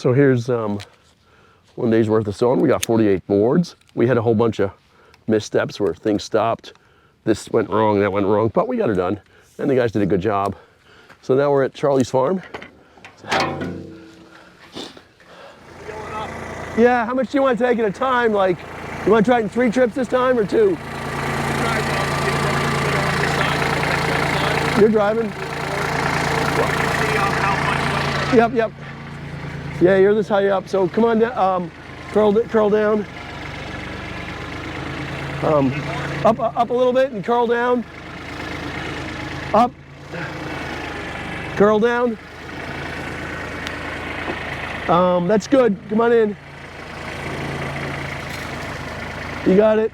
So here's 1 day's worth of sewing. We got 48 boards. We had a whole bunch of missteps where things stopped. This went wrong, that went wrong, but we got it done. And the guys did a good job. So now we're at Charlie's farm. Yeah, how much do you want to take at a time? Like, you want to try it in 3 trips this time or 2? You're driving? Yep, yep. Yeah, you're this high up, so come on down, curl down. Up a little bit and curl down. Up. Curl down. That's good. Come on in. You got it.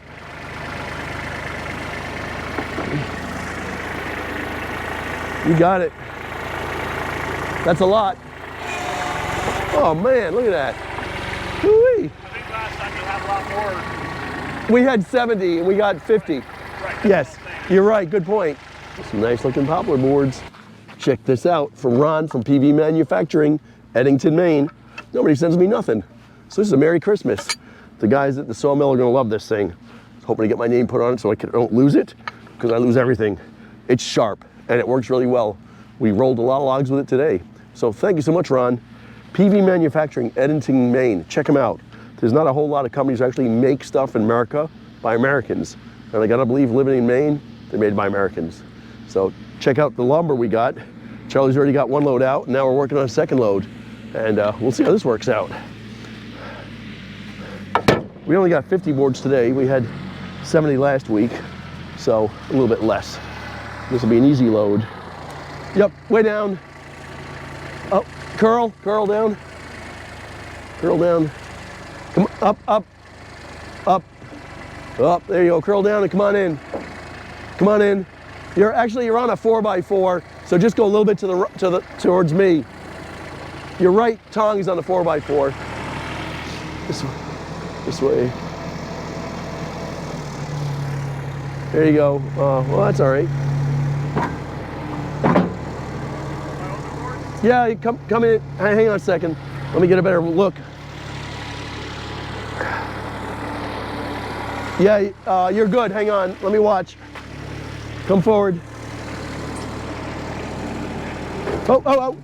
You got it. That's a lot. Oh man, look at that. Woo-wee. I think last time you had a lot more. We had 70 and we got 50. Right, yes, you're right, good point. Some nice looking poplar boards. Check this out from Ron from Peavey Manufacturing, Eddington, Maine. Nobody sends me nothing. So this is a Merry Christmas. The guys at the sawmill are gonna love this thing. Hoping to get my name put on it so I don't lose it, because I lose everything. It's sharp and it works really well. We rolled a lot of logs with it today. So thank you so much, Ron. Peavey Manufacturing, Eddington, Maine. Check them out. There's not a whole lot of companies that actually make stuff in America by Americans. And I gotta believe living in Maine, they're made by Americans. So check out the lumber we got. Charlie's already got 1 load out, and now we're working on a 2nd load. And we'll see how this works out. We only got 50 boards today. We had 70 last week, so a little bit less. This will be an easy load. Yep, way down. Up, curl down. Curl down. Come up, up, up, up. There you go, curl down and come on in. Come on in. You're on a 4x4, so just go a little bit towards me. Your right tongue is on the 4x4. This way. There you go. Well, that's all right. Yeah, come in. Hang on a second. Let me get a better look. Yeah, you're good. Hang on. Let me watch. Come forward. Oh.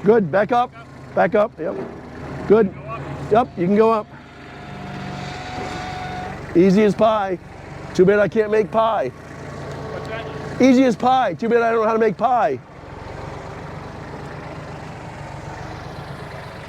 Good. Back up. Back up. Yep. Good. Yep, you can go up. Easy as pie. Too bad I can't make pie. What's that? Easy as pie. Too bad I don't know how to make pie.